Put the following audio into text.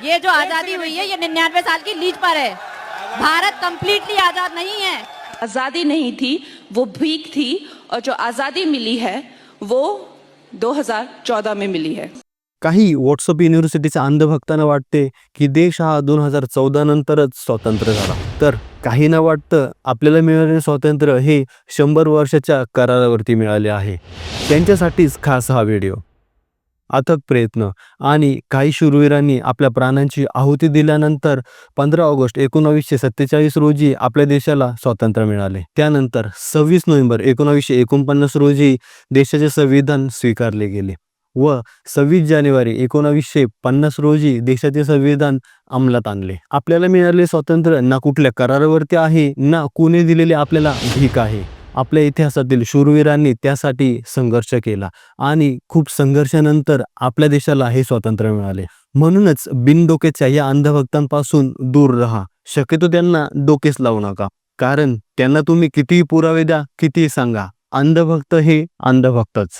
ये जो आजादी हुई है ये 99 साल की लीज पर है। भारत कंप्लीटली आजाद नहीं है। आज़ादी नहीं थी, वो भीख थी, और जो आज़ादी मिली है वो 2014 में मिली है। काही व्हॉट्सअप युनिव्हर्सिटीच्या अंधभक्तांना वाटते की देश हा 2014 नंतरच स्वतंत्र झाला, तर काहींना वाटतं आपल्याला मिळालेले स्वातंत्र्य हे 100 वर्षाच्या करारावरती मिळाले आहे। त्यांच्यासाठीच खास हा व्हिडिओ। अथक प्रयत्न आणि काही शूरवीरांनी आपल्या प्राणांची आहुती दिल्यानंतर 15 ऑगस्ट 1947 रोजी आपल्या देशाला स्वातंत्र्य मिळाले। त्यानंतर 26 नोव्हेंबर 1949 रोजी देशाचे संविधान स्वीकारले गेले व 26 जानेवारी 1950 रोजी देशाचे संविधान अंमलात आणले। आपल्याला मिळालेले स्वातंत्र्य ना कुठल्या करारावरती आहे ना कुणी दिलेले आपल्याला भीक आहे। आपल्या इतिहासातील शूरवीरांनी त्यासाठी संघर्ष केला आणि खूप संघर्षानंतर आपल्या देशाला हे स्वातंत्र्य मिळाले। म्हणूनच बिनडोक्याच्या या अंधभक्तांपासून दूर राहा, शक्यतो त्यांना डोकेच लावू नका, कारण त्यांना तुम्ही कितीही पुरावे द्या, कितीही सांगा, अंधभक्त हे अंधभक्तच।